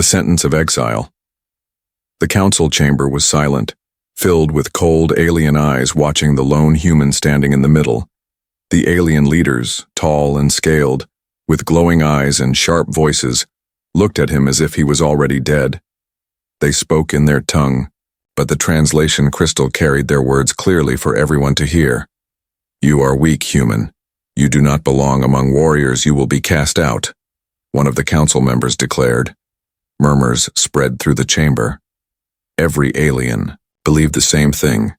The sentence of exile. The council chamber was silent, filled with cold alien eyes watching the lone human standing in the middle. The alien leaders, tall and scaled, with glowing eyes and sharp voices, looked at him as if he was already dead. They spoke in their tongue, but the translation crystal carried their words clearly for everyone to hear. "You are weak, human. You do not belong among warriors. You will be cast out," one of the council members declared. Murmurs spread through the chamber. Every alien believed the same thing.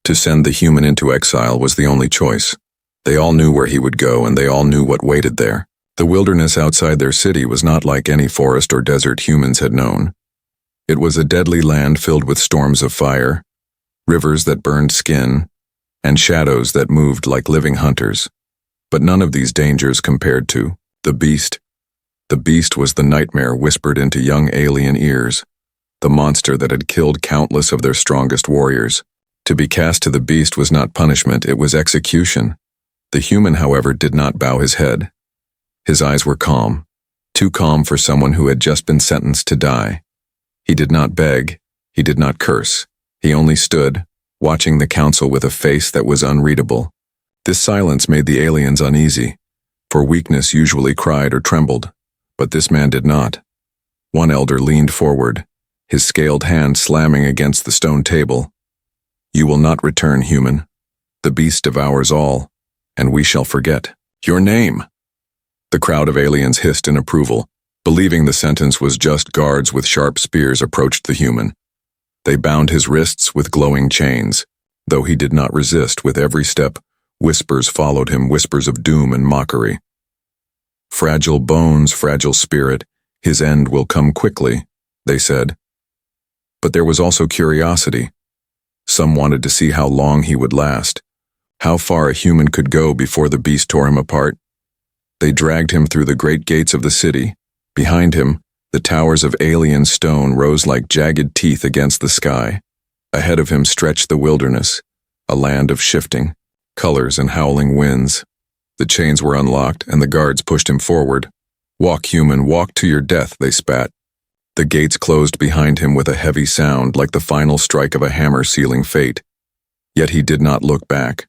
To send the human into exile was the only choice. They all knew where he would go, and they all knew what waited there. The wilderness outside their city was not like any forest or desert humans had known. It was a deadly land filled with storms of fire, rivers that burned skin, and shadows that moved like living hunters. But none of these dangers compared to the beast. The beast was the nightmare whispered into young alien ears, the monster that had killed countless of their strongest warriors. To be cast to the beast was not punishment, it was execution. The human, however, did not bow his head. His eyes were calm, too calm for someone who had just been sentenced to die. He did not beg, he did not curse. He only stood, watching the council with a face that was unreadable. This silence made the aliens uneasy, for weakness usually cried or trembled, but this man did not. One elder leaned forward, his scaled hand slamming against the stone table. "You will not return, human. The beast devours all, and we shall forget your name." The crowd of aliens hissed in approval. Believing the sentence was just, guards with sharp spears approached the human. They bound his wrists with glowing chains. Though he did not resist, with every step, whispers followed him, whispers of doom and mockery. "Fragile bones, fragile spirit, his end will come quickly," they said. But there was also curiosity. Some wanted to see how long he would last, how far a human could go before the beast tore him apart. They dragged him through the great gates of the city. Behind him, the towers of alien stone rose like jagged teeth against the sky. Ahead of him stretched the wilderness, a land of shifting colors and howling winds. The chains were unlocked, and the guards pushed him forward. "Walk, human, walk to your death," they spat. The gates closed behind him with a heavy sound, like the final strike of a hammer sealing fate. Yet he did not look back.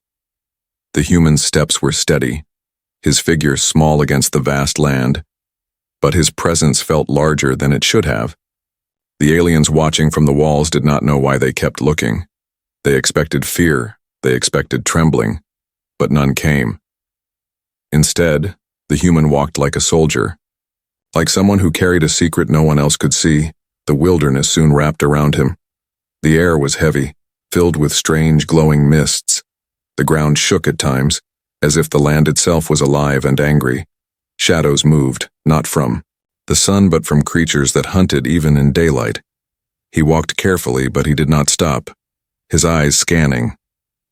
The human's steps were steady, his figure small against the vast land, but his presence felt larger than it should have. The aliens watching from the walls did not know why they kept looking. They expected fear, they expected trembling, but none came. Instead, the human walked like a soldier, like someone who carried a secret no one else could see. The wilderness soon wrapped around him. The air was heavy, filled with strange glowing mists. The ground shook at times, as if the land itself was alive and angry. Shadows moved, not from the sun but from creatures that hunted even in daylight. He walked carefully, but he did not stop, his eyes scanning,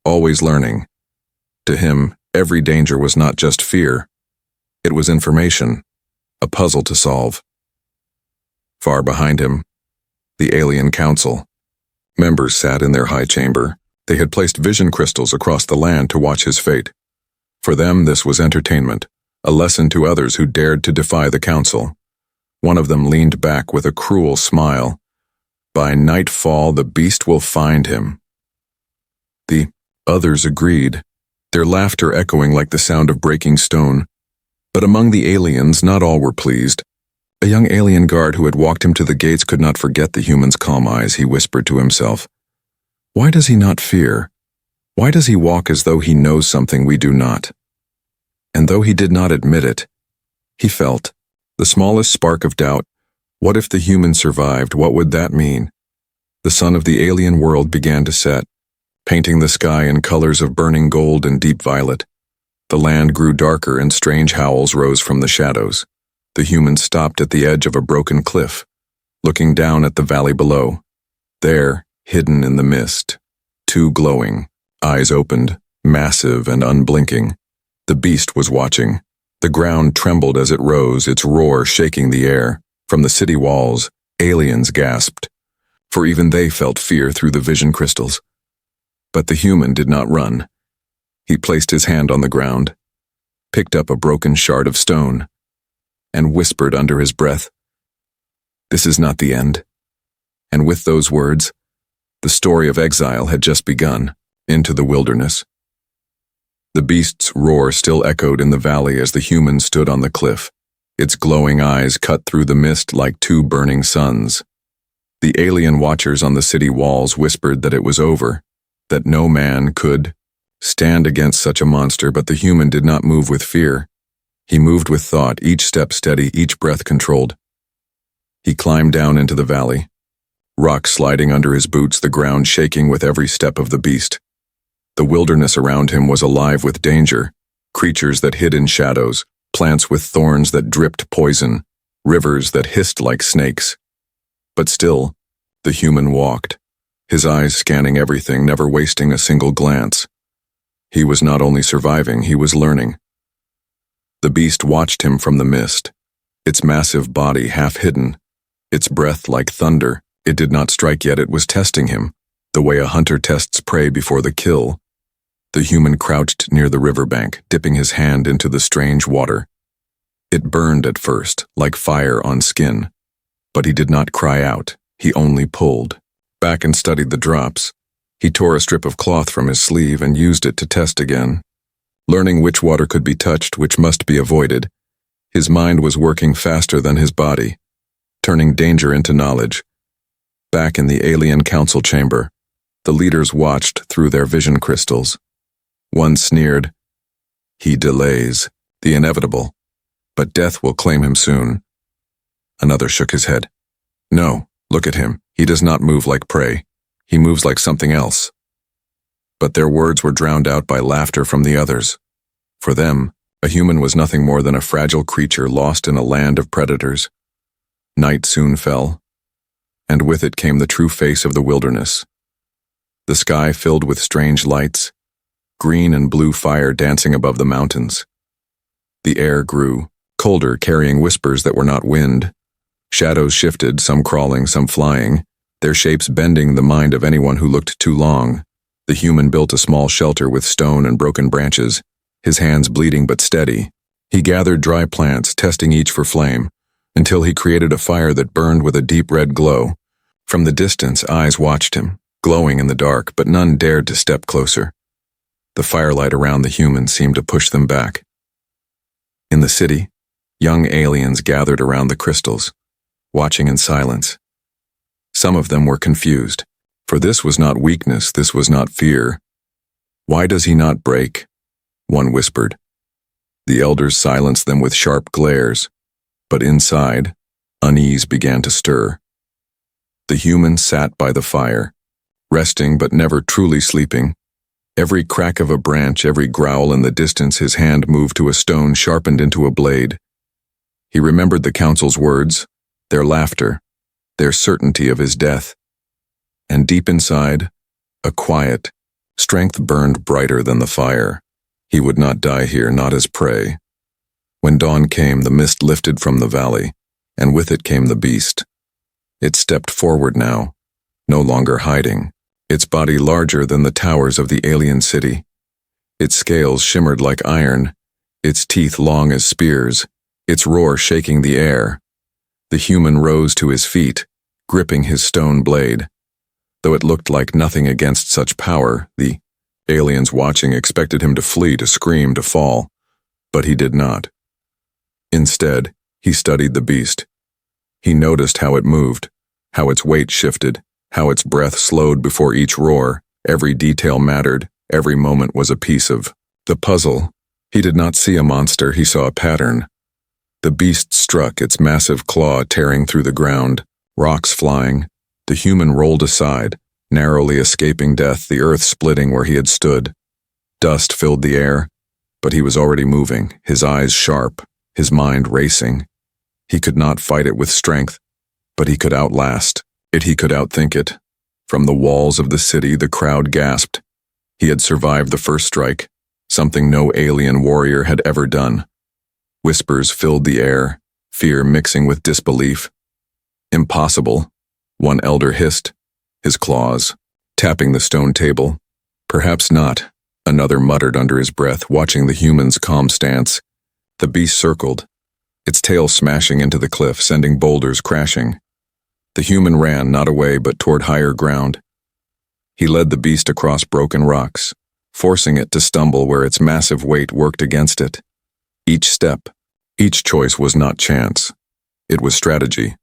always learning. To him, every danger was not just fear. It was information, a puzzle to solve. Far behind him, the alien council. Members sat in their high chamber. They had placed vision crystals across the land to watch his fate. For them, this was entertainment, a lesson to others who dared to defy the council. One of them leaned back with a cruel smile. "By nightfall, the beast will find him." The others agreed, their laughter echoing like the sound of breaking stone. But among the aliens, not all were pleased. A young alien guard who had walked him to the gates could not forget the human's calm eyes. He whispered to himself, "Why does he not fear? Why does he walk as though he knows something we do not?" And though he did not admit it, he felt the smallest spark of doubt. What if the human survived? What would that mean? The sun of the alien world began to set, painting the sky in colors of burning gold and deep violet. The land grew darker and strange howls rose from the shadows. The human stopped at the edge of a broken cliff, looking down at the valley below. There, hidden in the mist, two glowing eyes opened, massive and unblinking. The beast was watching. The ground trembled as it rose, its roar shaking the air. From the city walls, aliens gasped, for even they felt fear through the vision crystals. But the human did not run. He placed his hand on the ground, picked up a broken shard of stone, and whispered under his breath, This is not the end. And with those words, the story of exile had just begun, into the wilderness. The beast's roar still echoed in the valley as the human stood on the cliff, its glowing eyes cut through the mist like two burning suns. The alien watchers on the city walls whispered that it was over, that no man could stand against such a monster, but the human did not move with fear. He moved with thought, each step steady, each breath controlled. He climbed down into the valley, rocks sliding under his boots, the ground shaking with every step of the beast. The wilderness around him was alive with danger, creatures that hid in shadows, plants with thorns that dripped poison, rivers that hissed like snakes. But still, the human walked, his eyes scanning everything, never wasting a single glance. He was not only surviving, he was learning. The beast watched him from the mist, its massive body half hidden, its breath like thunder. It did not strike yet, it was testing him, the way a hunter tests prey before the kill. The human crouched near the riverbank, dipping his hand into the strange water. It burned at first, like fire on skin. But he did not cry out, he only pulled back and studied the drops. He tore a strip of cloth from his sleeve and used it to test again. Learning which water could be touched, which must be avoided. His mind was working faster than his body, turning danger into knowledge. Back in the alien council chamber, the leaders watched through their vision crystals. One sneered, "He delays the inevitable, but death will claim him soon." Another shook his head. "No, look at him. He does not move like prey. He moves like something else." But their words were drowned out by laughter from the others. For them, a human was nothing more than a fragile creature lost in a land of predators. Night soon fell, and with it came the true face of the wilderness. The sky filled with strange lights, green and blue fire dancing above the mountains. The air grew colder, carrying whispers that were not wind. Shadows shifted, some crawling, some flying, their shapes bending the mind of anyone who looked too long. The human built a small shelter with stone and broken branches, his hands bleeding but steady. He gathered dry plants, testing each for flame, until he created a fire that burned with a deep red glow. From the distance, eyes watched him, glowing in the dark, but none dared to step closer. The firelight around the human seemed to push them back. In the city, young aliens gathered around the crystals, watching in silence. Some of them were confused, for this was not weakness, this was not fear. "Why does he not break?" one whispered. The elders silenced them with sharp glares, but inside, unease began to stir. The human sat by the fire, resting but never truly sleeping. Every crack of a branch, every growl in the distance, his hand moved to a stone sharpened into a blade. He remembered the council's words, their laughter, their certainty of his death. And deep inside, a quiet strength burned brighter than the fire. He would not die here, not as prey. When dawn came, the mist lifted from the valley, and with it came the beast. It stepped forward now, no longer hiding, its body larger than the towers of the alien city. Its scales shimmered like iron, its teeth long as spears, its roar shaking the air. The human rose to his feet, gripping his stone blade. Though it looked like nothing against such power, the aliens watching expected him to flee, to scream, to fall. But he did not. Instead, he studied the beast. He noticed how it moved, how its weight shifted, how its breath slowed before each roar. Every detail mattered, every moment was a piece of the puzzle. He did not see a monster, he saw a pattern. The beast struck, its massive claw tearing through the ground, rocks flying. The human rolled aside, narrowly escaping death, the earth splitting where he had stood. Dust filled the air, but he was already moving, his eyes sharp, his mind racing. He could not fight it with strength, but he could outlast it, he could outthink it. From the walls of the city, the crowd gasped. He had survived the first strike, something no alien warrior had ever done. Whispers filled the air, fear mixing with disbelief. "Impossible," one elder hissed, his claws tapping the stone table. "Perhaps not," another muttered under his breath, watching the human's calm stance. The beast circled, its tail smashing into the cliff, sending boulders crashing. The human ran, not away, but toward higher ground. He led the beast across broken rocks, forcing it to stumble where its massive weight worked against it. Each step, each choice was not chance. It was strategy.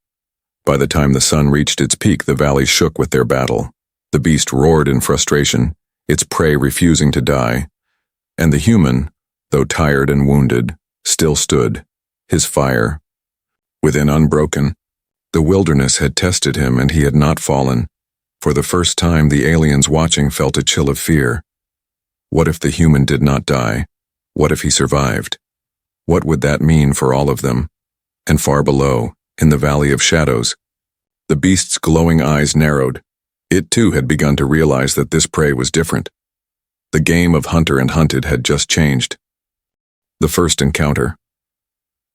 By the time the sun reached its peak, the valley shook with their battle. The beast roared in frustration, its prey refusing to die. And the human, though tired and wounded, still stood, his fire within unbroken. The wilderness had tested him, and he had not fallen. For the first time, the aliens watching felt a chill of fear. What if the human did not die? What if he survived? What would that mean for all of them? And far below, in the valley of shadows, the beast's glowing eyes narrowed. It too had begun to realize that this prey was different. The game of hunter and hunted had just changed. The first encounter.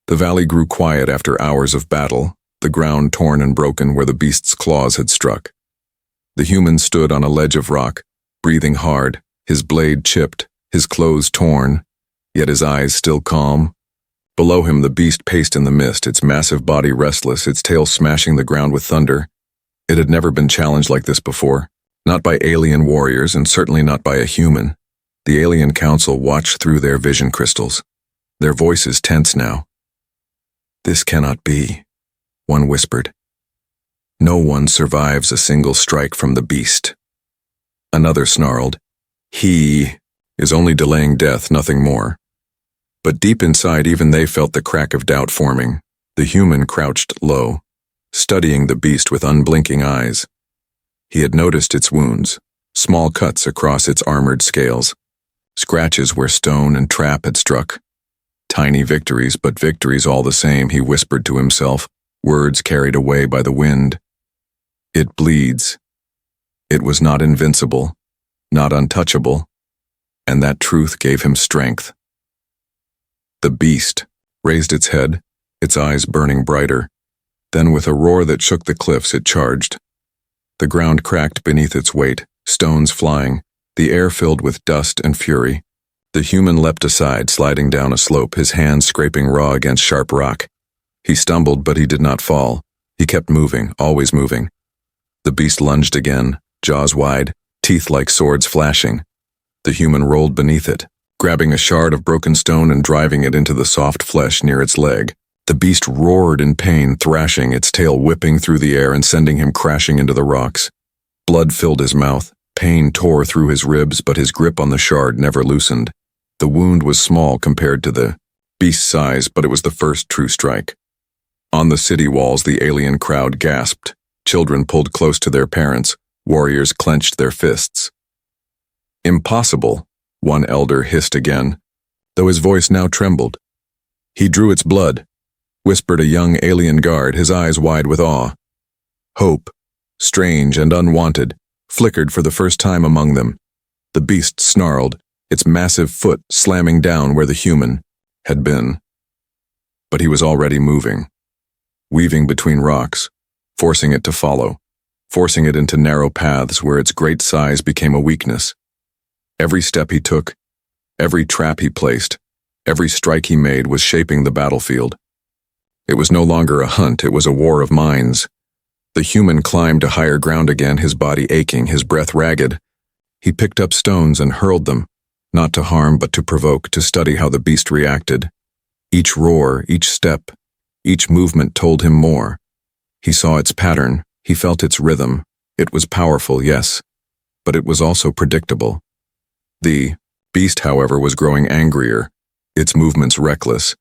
The valley grew quiet after hours of battle, the ground torn and broken where the beast's claws had struck. The human stood on a ledge of rock, breathing hard, his blade chipped, his clothes torn, yet his eyes still calm. Below him the beast paced in the mist, its massive body restless, its tail smashing the ground with thunder. It had never been challenged like this before, not by alien warriors and certainly not by a human. The alien council watched through their vision crystals, their voices tense now. "This cannot be," one whispered. "No one survives a single strike from the beast." Another snarled, "He is only delaying death, nothing more." But deep inside, even they felt the crack of doubt forming. The human crouched low, studying the beast with unblinking eyes. He had noticed its wounds, small cuts across its armored scales, scratches where stone and trap had struck. Tiny victories, but victories all the same, he whispered to himself, words carried away by the wind. It bleeds. It was not invincible, not untouchable, and that truth gave him strength. The beast raised its head, its eyes burning brighter. Then with a roar that shook the cliffs, it charged. The ground cracked beneath its weight, stones flying, the air filled with dust and fury. The human leapt aside, sliding down a slope, his hands scraping raw against sharp rock. He stumbled, but he did not fall. He kept moving, always moving. The beast lunged again, jaws wide, teeth like swords flashing. The human rolled beneath it, grabbing a shard of broken stone and driving it into the soft flesh near its leg. The beast roared in pain, thrashing, its tail whipping through the air and sending him crashing into the rocks. Blood filled his mouth, pain tore through his ribs, but his grip on the shard never loosened. The wound was small compared to the beast's size, but it was the first true strike. On the city walls, the alien crowd gasped. Children pulled close to their parents. Warriors clenched their fists. "Impossible," one elder hissed again, though his voice now trembled. "He drew its blood," whispered a young alien guard, his eyes wide with awe. Hope, strange and unwanted, flickered for the first time among them. The beast snarled, its massive foot slamming down where the human had been. But he was already moving, weaving between rocks, forcing it to follow, forcing it into narrow paths where its great size became a weakness. Every step he took, every trap he placed, every strike he made was shaping the battlefield. It was no longer a hunt, it was a war of minds. The human climbed to higher ground again, his body aching, his breath ragged. He picked up stones and hurled them, not to harm but to provoke, to study how the beast reacted. Each roar, each step, each movement told him more. He saw its pattern, he felt its rhythm. It was powerful, yes, but it was also predictable. The beast, however, was growing angrier, its movements reckless,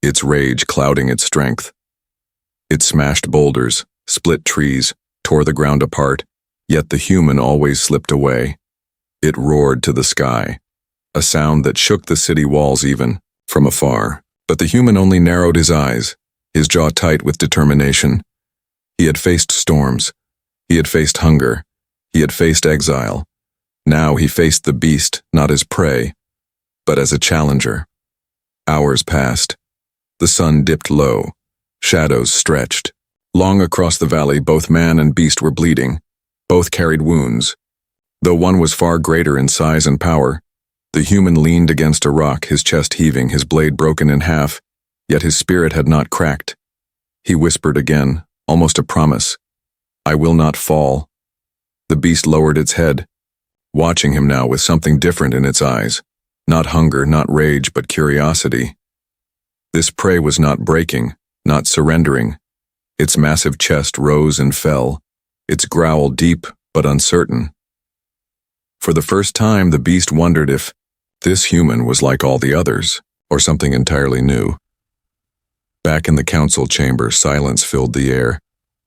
its rage clouding its strength. It smashed boulders, split trees, tore the ground apart, yet the human always slipped away. It roared to the sky, a sound that shook the city walls even from afar. But the human only narrowed his eyes, his jaw tight with determination. He had faced storms. He had faced hunger. He had faced exile. Now he faced the beast, not as prey, but as a challenger. Hours passed. The sun dipped low. Shadows stretched. Long across the valley, both man and beast were bleeding. Both carried wounds. Though one was far greater in size and power, the human leaned against a rock, his chest heaving, his blade broken in half, yet his spirit had not cracked. He whispered again, almost a promise. I will not fall. The beast lowered its head, watching him now with something different in its eyes. Not hunger, not rage, but curiosity. This prey was not breaking, not surrendering. Its massive chest rose and fell, its growl deep but uncertain. For the first time, the beast wondered if this human was like all the others, or something entirely new. Back in the council chamber, silence filled the air.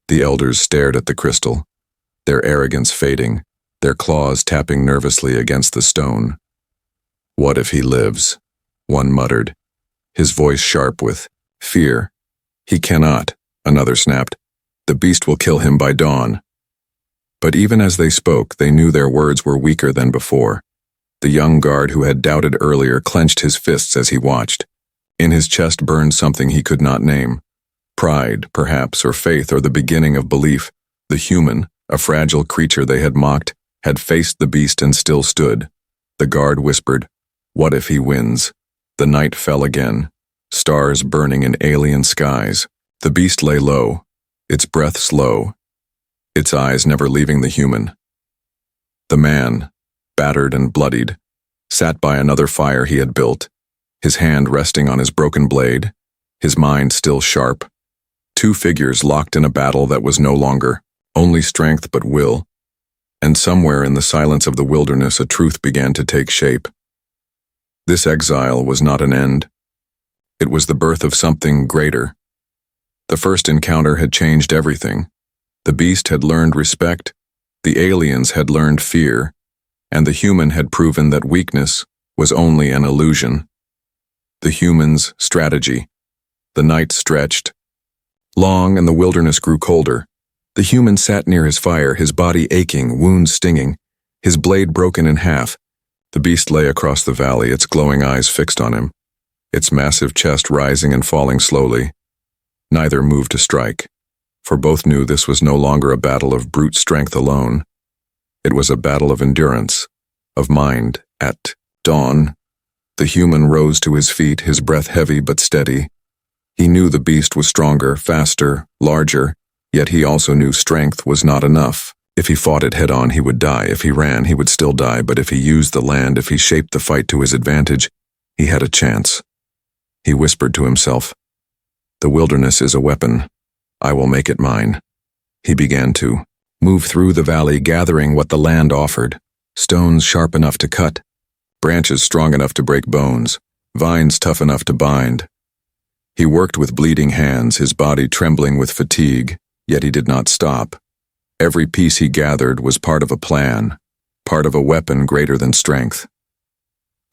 The elders stared at the crystal, their arrogance fading, their claws tapping nervously against the stone. What if he lives? One muttered, his voice sharp with fear. He cannot, another snapped. The beast will kill him by dawn. But even as they spoke, they knew their words were weaker than before. The young guard who had doubted earlier clenched his fists as he watched. In his chest burned something he could not name. Pride, perhaps, or faith, or the beginning of belief. The human, a fragile creature they had mocked, had faced the beast and still stood. The guard whispered, "What if he wins?" The night fell again, stars burning in alien skies. The beast lay low, its breath slow, its eyes never leaving the human. The man, battered and bloodied, sat by another fire he had built, his hand resting on his broken blade, his mind still sharp. Two figures locked in a battle that was no longer only strength but will. And somewhere in the silence of the wilderness a truth began to take shape. This exile was not an end. It was the birth of something greater. The first encounter had changed everything. The beast had learned respect, the aliens had learned fear, and the human had proven that weakness was only an illusion. The human's strategy. The night stretched long and the wilderness grew colder. The human sat near his fire, his body aching, wounds stinging, his blade broken in half. The beast lay across the valley, its glowing eyes fixed on him, its massive chest rising and falling slowly. Neither moved to strike, for both knew this was no longer a battle of brute strength alone. It was a battle of endurance, of mind. At dawn, the human rose to his feet, his breath heavy but steady. He knew the beast was stronger, faster, larger, yet he also knew strength was not enough. If he fought it head-on, he would die. If he ran, he would still die. But if he used the land, if he shaped the fight to his advantage, he had a chance. He whispered to himself, "The wilderness is a weapon. I will make it mine." He began to move through the valley, gathering what the land offered. Stones sharp enough to cut, branches strong enough to break bones, vines tough enough to bind. He worked with bleeding hands, his body trembling with fatigue, yet he did not stop. Every piece he gathered was part of a plan, part of a weapon greater than strength.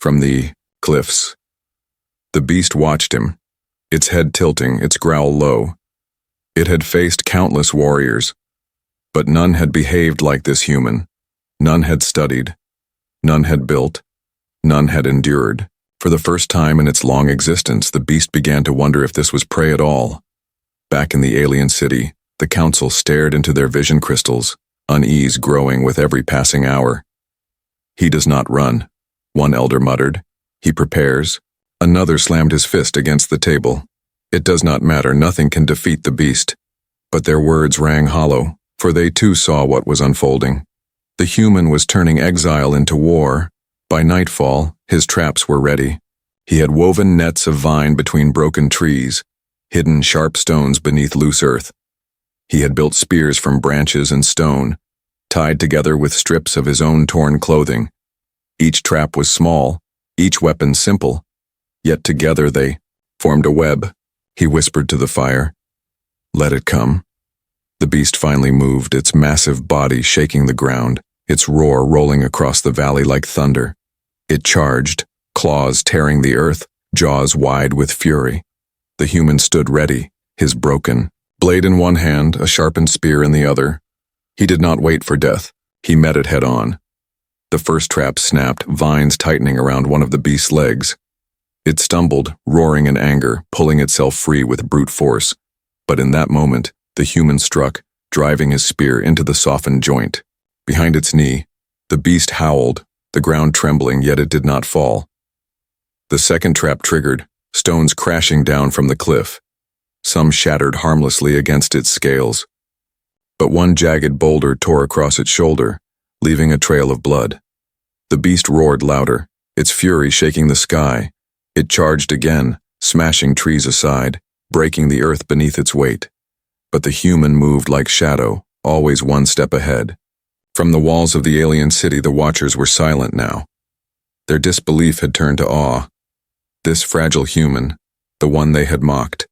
From the cliffs, the beast watched him, its head tilting, its growl low. It had faced countless warriors, but none had behaved like this human. None had studied, none had built, none had endured. For the first time in its long existence, the beast began to wonder if this was prey at all. Back in the alien city, the council stared into their vision crystals, unease growing with every passing hour. "He does not run," one elder muttered. "He prepares." Another slammed his fist against the table. "It does not matter, nothing can defeat the beast." But their words rang hollow, for they too saw what was unfolding. The human was turning exile into war. By nightfall, his traps were ready. He had woven nets of vine between broken trees, hidden sharp stones beneath loose earth. He had built spears from branches and stone, tied together with strips of his own torn clothing. Each trap was small, each weapon simple, yet together they formed a web. He whispered to the fire, "Let it come." The beast finally moved, its massive body shaking the ground, its roar rolling across the valley like thunder. It charged, claws tearing the earth, jaws wide with fury. The human stood ready, his broken blade in one hand, a sharpened spear in the other. He did not wait for death. He met it head on. The first trap snapped, vines tightening around one of the beast's legs. It stumbled, roaring in anger, pulling itself free with brute force. But in that moment, the human struck, driving his spear into the softened joint. Behind its knee, the beast howled, the ground trembling, yet it did not fall. The second trap triggered, stones crashing down from the cliff. Some shattered harmlessly against its scales. but one jagged boulder tore across its shoulder, leaving a trail of blood. The beast roared louder, its fury shaking the sky. It charged again, smashing trees aside, breaking the earth beneath its weight. But the human moved like shadow, always one step ahead. From the walls of the alien city, the watchers were silent now. Their disbelief had turned to awe. This fragile human, the one they had mocked,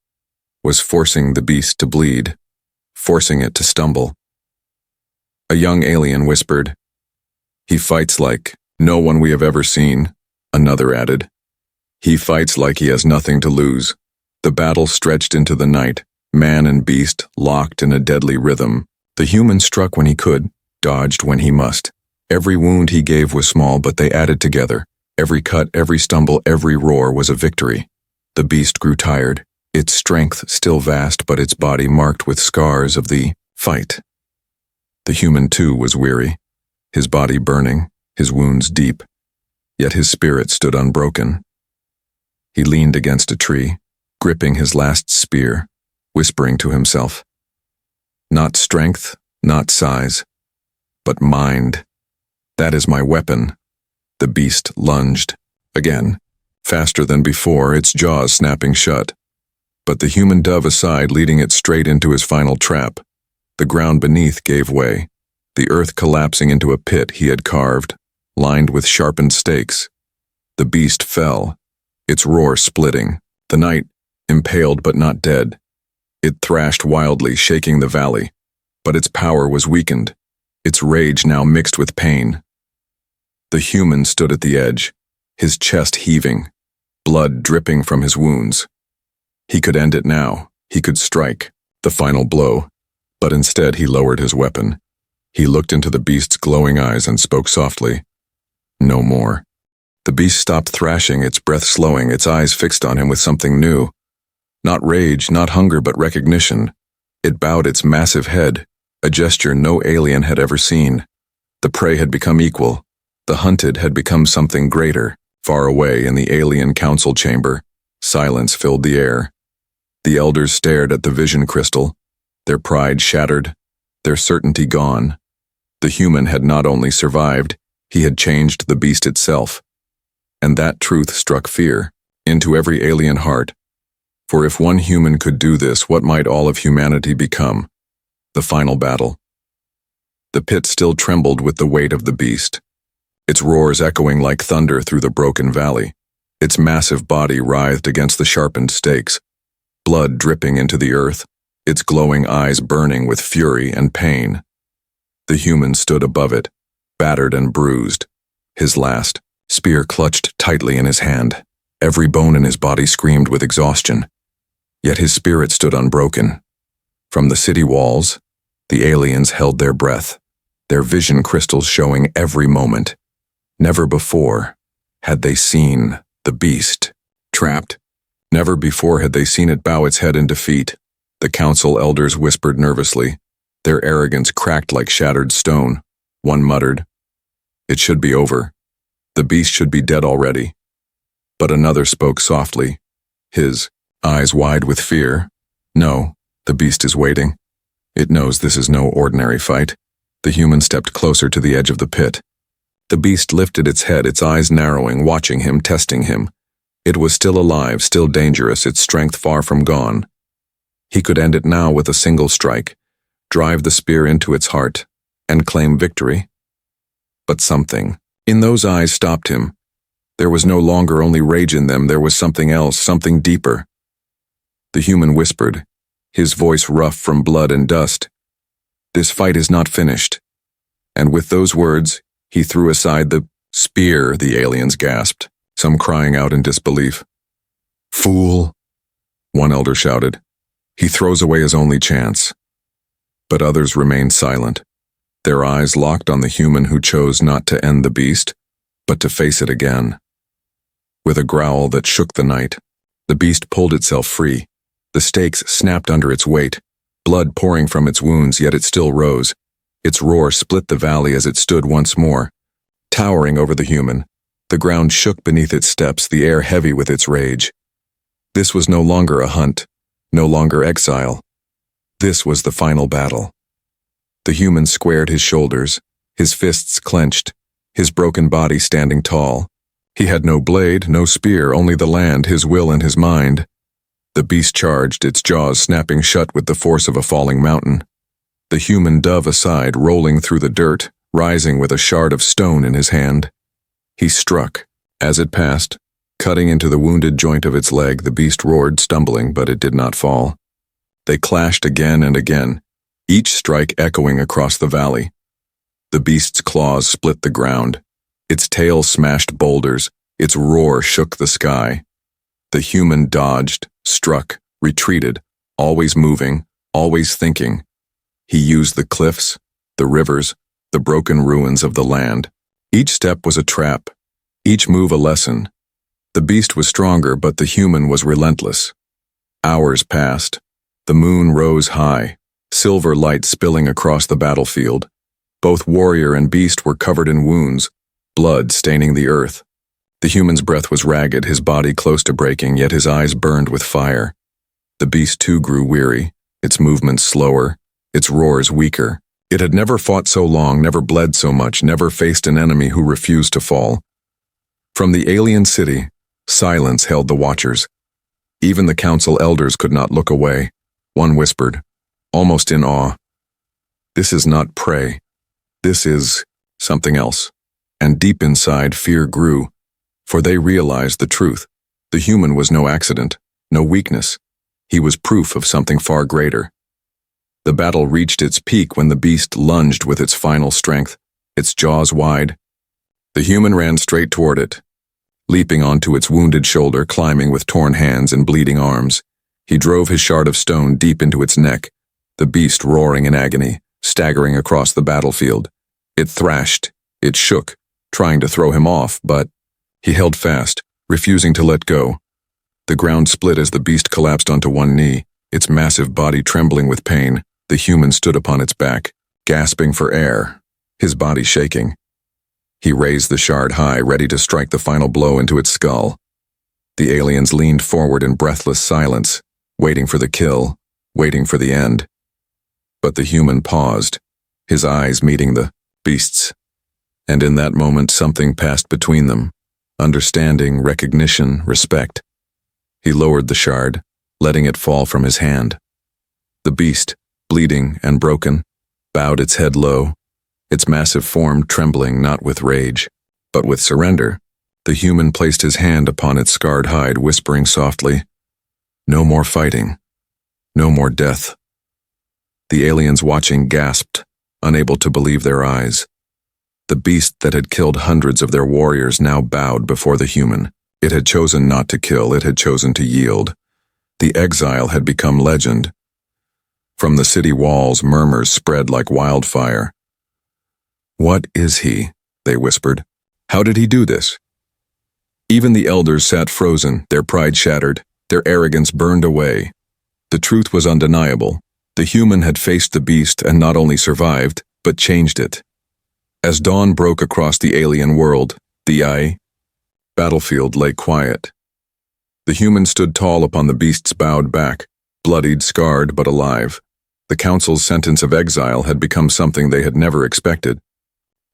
was forcing the beast to bleed, forcing it to stumble. A young alien whispered, "He fights like no one we have ever seen," another added. "He fights like he has nothing to lose." The battle stretched into the night, man and beast locked in a deadly rhythm. The human struck when he could, dodged when he must. Every wound he gave was small, but they added together. Every cut, every stumble, every roar was a victory. The beast grew tired, its strength still vast, but its body marked with scars of the fight. The human, too, was weary, his body burning, his wounds deep, yet his spirit stood unbroken. He leaned against a tree, gripping his last spear, whispering to himself, "Not strength, not size, but mind. That is my weapon." The beast lunged. Again, faster than before, its jaws snapping shut. But the human dove aside, leading it straight into his final trap. The ground beneath gave way, the earth collapsing into a pit he had carved, lined with sharpened stakes. The beast fell, its roar splitting. The night, impaled but not dead. It thrashed wildly, shaking the valley. But its power was weakened, its rage now mixed with pain. The human stood at the edge, his chest heaving, blood dripping from his wounds. He could end it now, he could strike, the final blow, but instead he lowered his weapon. He looked into the beast's glowing eyes and spoke softly. "No more." The beast stopped thrashing, its breath slowing, its eyes fixed on him with something new. Not rage, not hunger, but recognition. It bowed its massive head, a gesture no alien had ever seen. The prey had become equal. The hunted had become something greater. Far away in the alien council chamber, silence filled the air. The elders stared at the vision crystal, their pride shattered, their certainty gone. The human had not only survived, he had changed the beast itself. And that truth struck fear into every alien heart. For if one human could do this, what might all of humanity become? The final battle. The pit still trembled with the weight of the beast, its roars echoing like thunder through the broken valley. Its massive body writhed against the sharpened stakes, blood dripping into the earth, its glowing eyes burning with fury and pain. The human stood above it, battered and bruised, his last spear clutched tightly in his hand. Every bone in his body screamed with exhaustion. Yet his spirit stood unbroken. From the city walls, the aliens held their breath, their vision crystals showing every moment. Never before had they seen the beast trapped. Never before had they seen it bow its head in defeat. The council elders whispered nervously, their arrogance cracked like shattered stone. One muttered, "It should be over. The beast should be dead already." But another spoke softly, his eyes wide with fear. "No, the beast is waiting. It knows this is no ordinary fight." The human stepped closer to the edge of the pit. The beast lifted its head, its eyes narrowing, watching him, testing him. It was still alive, still dangerous, its strength far from gone. He could end it now with a single strike, drive the spear into its heart, and claim victory. But something in those eyes stopped him. There was no longer only rage in them, there was something else, something deeper. The human whispered, his voice rough from blood and dust, "This fight is not finished." And with those words, he threw aside the spear, the aliens gasped, some crying out in disbelief. "Fool," one elder shouted. "He throws away his only chance." But others remained silent, their eyes locked on the human who chose not to end the beast, but to face it again. With a growl that shook the night, the beast pulled itself free. The stakes snapped under its weight, blood pouring from its wounds, yet it still rose. Its roar split the valley as it stood once more, towering over the human. The ground shook beneath its steps, the air heavy with its rage. This was no longer a hunt, no longer exile. This was the final battle. The human squared his shoulders, his fists clenched, his broken body standing tall. He had no blade, no spear, only the land, his will, and his mind. The beast charged, its jaws snapping shut with the force of a falling mountain. The human dove aside, rolling through the dirt, rising with a shard of stone in his hand. He struck. As it passed, cutting into the wounded joint of its leg, the beast roared, stumbling, but it did not fall. They clashed again and again, each strike echoing across the valley. The beast's claws split the ground. Its tail smashed boulders. Its roar shook the sky. The human dodged, struck, retreated, always moving, always thinking. He used the cliffs, the rivers, the broken ruins of the land. Each step was a trap, each move a lesson. The beast was stronger, but the human was relentless. Hours passed. The moon rose high, silver light spilling across the battlefield. Both warrior and beast were covered in wounds, blood staining the earth. The human's breath was ragged, his body close to breaking, yet his eyes burned with fire. The beast too grew weary, its movements slower, its roars weaker. It had never fought so long, never bled so much, never faced an enemy who refused to fall. From the alien city, silence held the watchers. Even the council elders could not look away. One whispered, almost in awe, "This is not prey. This is something else." And deep inside, fear grew, for they realized the truth. The human was no accident, no weakness. He was proof of something far greater. The battle reached its peak when the beast lunged with its final strength, its jaws wide. The human ran straight toward it, leaping onto its wounded shoulder, climbing with torn hands and bleeding arms. He drove his shard of stone deep into its neck, the beast roaring in agony, staggering across the battlefield. It thrashed, it shook, trying to throw him off, but he held fast, refusing to let go. The ground split as the beast collapsed onto one knee, its massive body trembling with pain. The human stood upon its back, gasping for air, his body shaking. He raised the shard high, ready to strike the final blow into its skull. The aliens leaned forward in breathless silence, waiting for the kill, waiting for the end. But the human paused, his eyes meeting the beast's. And in that moment something passed between them, understanding, recognition, respect. He lowered the shard, letting it fall from his hand. The beast, bleeding and broken, bowed its head low, its massive form trembling not with rage, but with surrender. The human placed his hand upon its scarred hide, whispering softly, "No more fighting, no more death." The aliens watching gasped, unable to believe their eyes. The beast that had killed hundreds of their warriors now bowed before the human. It had chosen not to kill, it had chosen to yield. The exile had become legend. From the city walls, murmurs spread like wildfire. "What is he?" they whispered. "How did he do this?" Even the elders sat frozen, their pride shattered, their arrogance burned away. The truth was undeniable. The human had faced the beast and not only survived, but changed it. As dawn broke across the alien world, the battlefield lay quiet. The human stood tall upon the beast's bowed back, bloodied, scarred, but alive. The council's sentence of exile had become something they had never expected.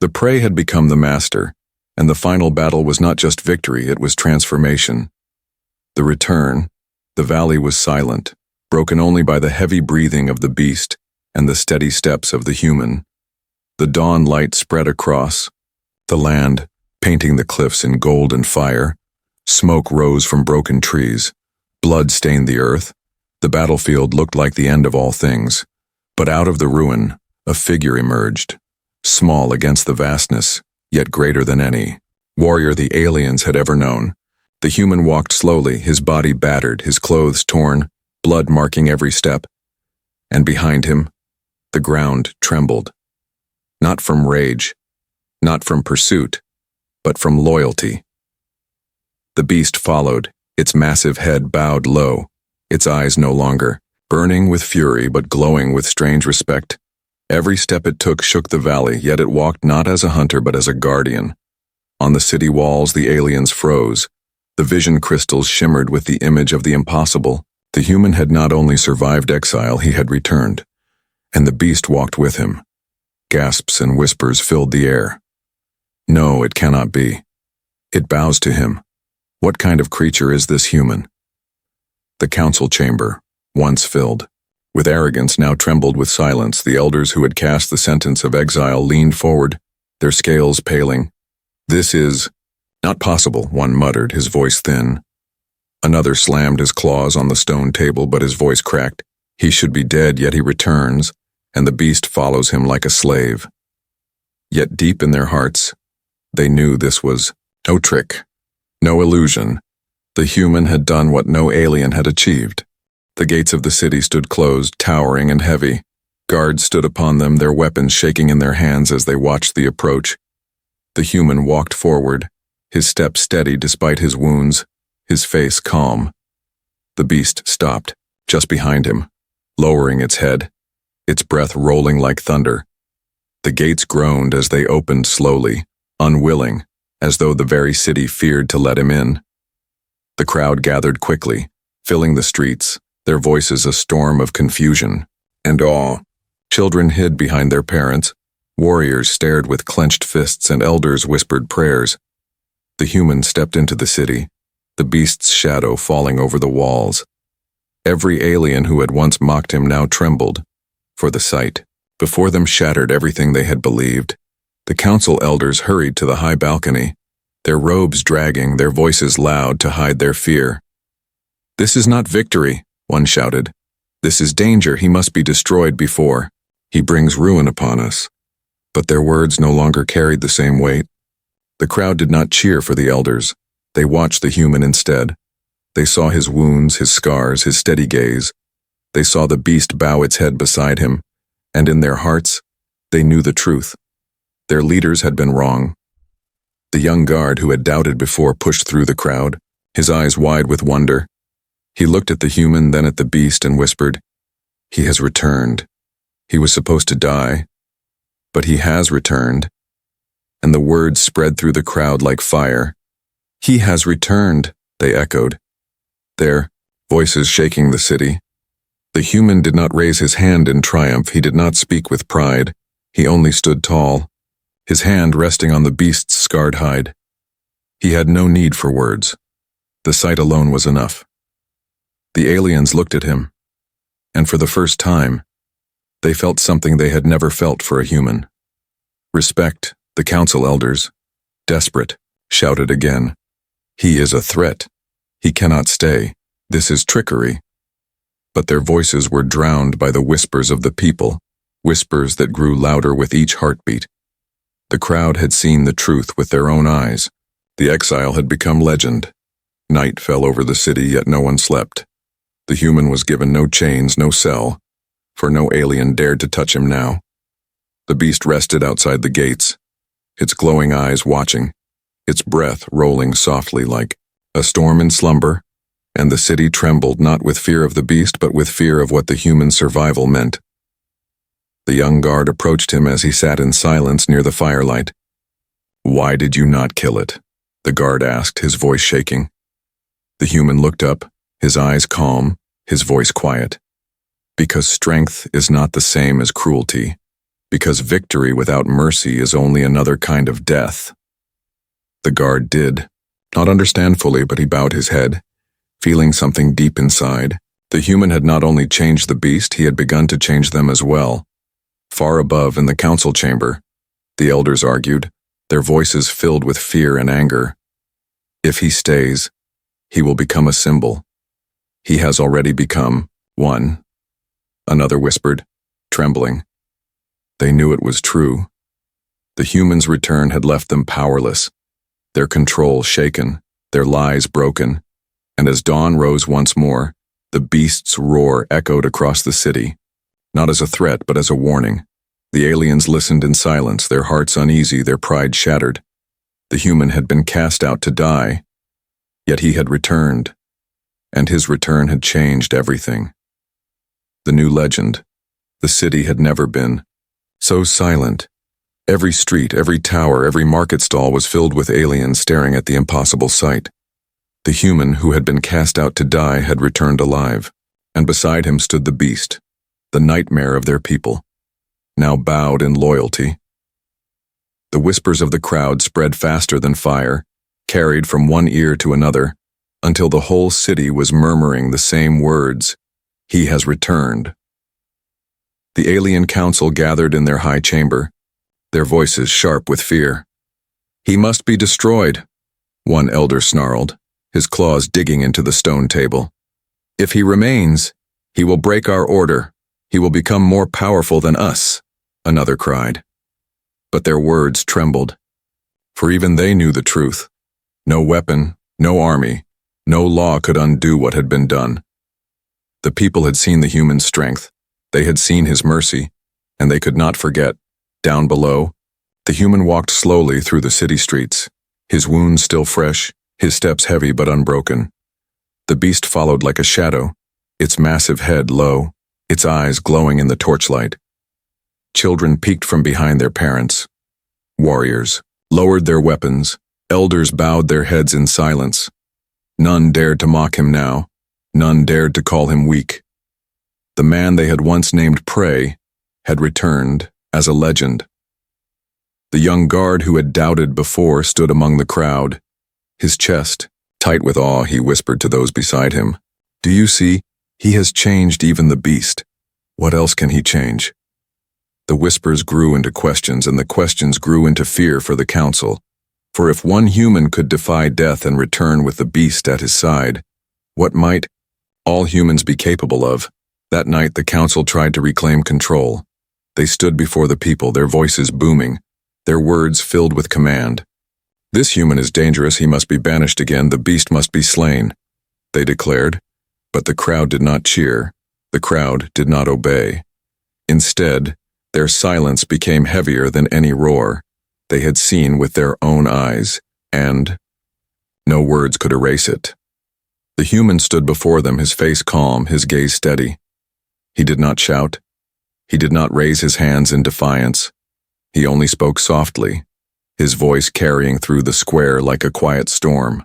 The prey had become the master, and the final battle was not just victory, it was transformation. The return, the valley was silent, broken only by the heavy breathing of the beast and the steady steps of the human. The dawn light spread across the land, painting the cliffs in gold and fire. Smoke rose from broken trees. Blood stained the earth. The battlefield looked like the end of all things. But out of the ruin, a figure emerged, small against the vastness, yet greater than any warrior the aliens had ever known. The human walked slowly, his body battered, his clothes torn, blood marking every step. And behind him, the ground trembled. Not from rage, not from pursuit, but from loyalty. The beast followed, its massive head bowed low, its eyes no longer burning with fury but glowing with strange respect. Every step it took shook the valley, yet it walked not as a hunter but as a guardian. On the city walls the aliens froze. The vision crystals shimmered with the image of the impossible. The human had not only survived exile, he had returned. And the beast walked with him, gasps and whispers filled the air. No, it cannot be. It bows to him. What kind of creature is this human? The council chamber, once filled with arrogance, now trembled with silence. The elders who had cast the sentence of exile leaned forward, their scales paling. This is not possible, one muttered, his voice thin. Another slammed his claws on the stone table, but his voice cracked. He should be dead, yet he returns, and the beast follows him like a slave. Yet deep in their hearts, they knew this was no trick, no illusion. The human had done what no alien had achieved. The gates of the city stood closed, towering and heavy. Guards stood upon them, their weapons shaking in their hands as they watched the approach. The human walked forward, his step steady despite his wounds, his face calm. The beast stopped, just behind him, lowering its head, its breath rolling like thunder. The gates groaned as they opened slowly, unwilling, as though the very city feared to let him in. The crowd gathered quickly, filling the streets, their voices a storm of confusion and awe. Children hid behind their parents, warriors stared with clenched fists, and elders whispered prayers. The human stepped into the city, the beast's shadow falling over the walls. Every alien who had once mocked him now trembled, for the sight before them shattered everything they had believed. The council elders hurried to the high balcony, their robes dragging, their voices loud to hide their fear. "This is not victory," one shouted. "This is danger. He must be destroyed before he brings ruin upon us." But their words no longer carried the same weight. The crowd did not cheer for the elders. They watched the human instead. They saw his wounds, his scars, his steady gaze. They saw the beast bow its head beside him, and in their hearts, they knew the truth. Their leaders had been wrong. The young guard who had doubted before pushed through the crowd, his eyes wide with wonder. He looked at the human, then at the beast, and whispered, "He has returned. He was supposed to die, but he has returned." And the words spread through the crowd like fire. "He has returned," they echoed, their voices shaking the city. The human did not raise his hand in triumph. He did not speak with pride. He only stood tall, his hand resting on the beast's scarred hide. He had no need for words. The sight alone was enough. The aliens looked at him, and for the first time, they felt something they had never felt for a human. Respect. The council elders, desperate, shouted again, "He is a threat. He cannot stay. This is trickery." But their voices were drowned by the whispers of the people, whispers that grew louder with each heartbeat. The crowd had seen the truth with their own eyes. The exile had become legend. Night fell over the city, yet no one slept. The human was given no chains, no cell, for no alien dared to touch him now. The beast rested outside the gates, its glowing eyes watching, its breath rolling softly like a storm in slumber, and the city trembled not with fear of the beast but with fear of what the human survival meant. The young guard approached him as he sat in silence near the firelight. "Why did you not kill it?" the guard asked, his voice shaking. The human looked up, his eyes calm, his voice quiet. "Because strength is not the same as cruelty. Because victory without mercy is only another kind of death." The guard did not understand fully, but he bowed his head, feeling something deep inside. The human had not only changed the beast, he had begun to change them as well. Far above, in the council chamber, the elders argued, their voices filled with fear and anger. "If he stays, he will become a symbol. He has already become one," another whispered, trembling. They knew it was true. The human's return had left them powerless, their control shaken, their lies broken, and as dawn rose once more, the beast's roar echoed across the city, not as a threat but as a warning. The aliens listened in silence, their hearts uneasy, their pride shattered. The human had been cast out to die, yet he had returned, and his return had changed everything. The new legend. The city had never been so silent. Every street, every tower, every market stall was filled with aliens staring at the impossible sight. The human who had been cast out to die had returned alive, and beside him stood the beast, the nightmare of their people. now bowed in loyalty. The whispers of the crowd spread faster than fire, carried from one ear to another, until the whole city was murmuring the same words, "He has returned." The alien council gathered in their high chamber, their voices sharp with fear. "He must be destroyed," one elder snarled, his claws digging into the stone table. "If he remains, he will break our order. He will become more powerful than us," another cried. But their words trembled, for even they knew the truth. No weapon, no army, no law could undo what had been done. The people had seen the human strength, they had seen his mercy, and they could not forget. Down below, the human walked slowly through the city streets, his wounds still fresh, his steps heavy but unbroken. The beast followed like a shadow, its massive head low, its eyes glowing in the torchlight. Children peeked from behind their parents. Warriors lowered their weapons, elders bowed their heads in silence. None dared to mock him now, none dared to call him weak. The man they had once named Prey had returned as a legend. The young guard who had doubted before stood among the crowd. His chest, tight with awe, he whispered to those beside him, "Do you see? He has changed even the beast. What else can he change?" The whispers grew into questions, and the questions grew into fear for the council. For if one human could defy death and return with the beast at his side, what might all humans be capable of? That night the council tried to reclaim control. They stood before the people, their voices booming, their words filled with command. "This human is dangerous, he must be banished again, the beast must be slain," they declared. But the crowd did not cheer, the crowd did not obey. Instead, their silence became heavier than any roar. They had seen with their own eyes, and no words could erase it. The human stood before them, his face calm, his gaze steady. He did not shout. He did not raise his hands in defiance. He only spoke softly, his voice carrying through the square like a quiet storm.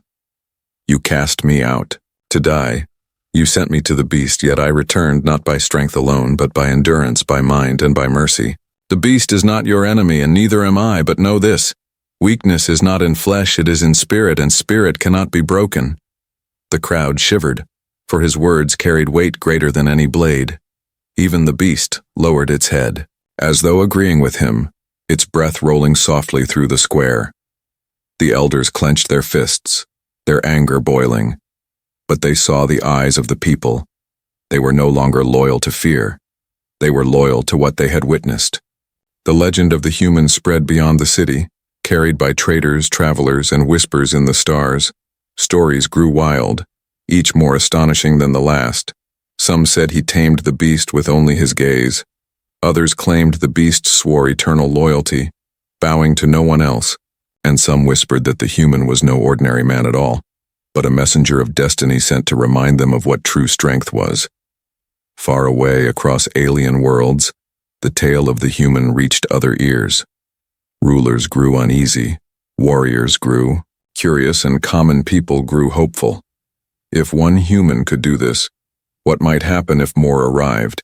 "You cast me out, to die. You sent me to the beast, yet I returned not by strength alone, but by endurance, by mind, and by mercy. The beast is not your enemy, and neither am I, but know this. Weakness is not in flesh, it is in spirit, and spirit cannot be broken." The crowd shivered, for his words carried weight greater than any blade. Even the beast lowered its head, as though agreeing with him, its breath rolling softly through the square. The elders clenched their fists, their anger boiling. But they saw the eyes of the people. They were no longer loyal to fear. They were loyal to what they had witnessed. The legend of the human spread beyond the city, carried by traders, travelers, and whispers in the stars. Stories grew wild, each more astonishing than the last. Some said he tamed the beast with only his gaze. Others claimed the beast swore eternal loyalty, bowing to no one else, and some whispered that the human was no ordinary man at all, but a messenger of destiny sent to remind them of what true strength was. Far away across alien worlds, the tale of the human reached other ears. Rulers grew uneasy, warriors grew curious, and common people grew hopeful. If one human could do this, what might happen if more arrived?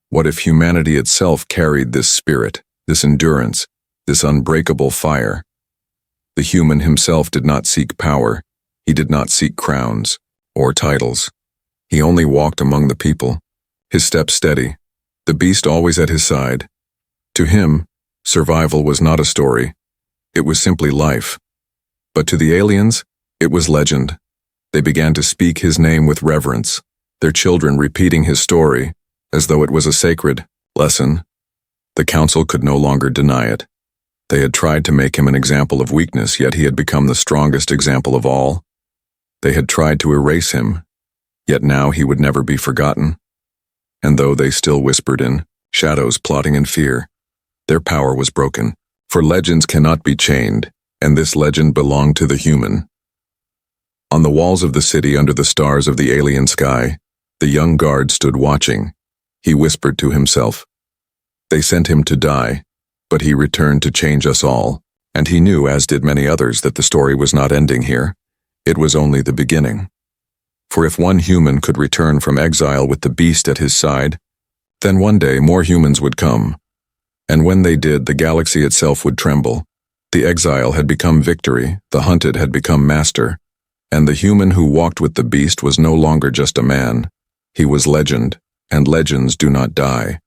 What if humanity itself carried this spirit, this endurance, this unbreakable fire? The human himself did not seek power. He did not seek crowns or titles. He only walked among the people, his steps steady, the beast always at his side. To him, survival was not a story. It was simply life. But to the aliens, it was legend. They began to speak his name with reverence, their children repeating his story as though it was a sacred lesson. The council could no longer deny it. They had tried to make him an example of weakness, yet he had become the strongest example of all. They had tried to erase him, yet now he would never be forgotten. And though they still whispered in shadows plotting in fear, their power was broken, for legends cannot be chained, and this legend belonged to the human. On the walls of the city under the stars of the alien sky, the young guard stood watching. He whispered to himself. They sent him to die, but he returned to change us all, and he knew, as did many others, that the story was not ending here. It was only the beginning. For if one human could return from exile with the beast at his side, then one day more humans would come. And when they did, the galaxy itself would tremble. The exile had become victory, the hunted had become master, and the human who walked with the beast was no longer just a man. He was legend, and legends do not die.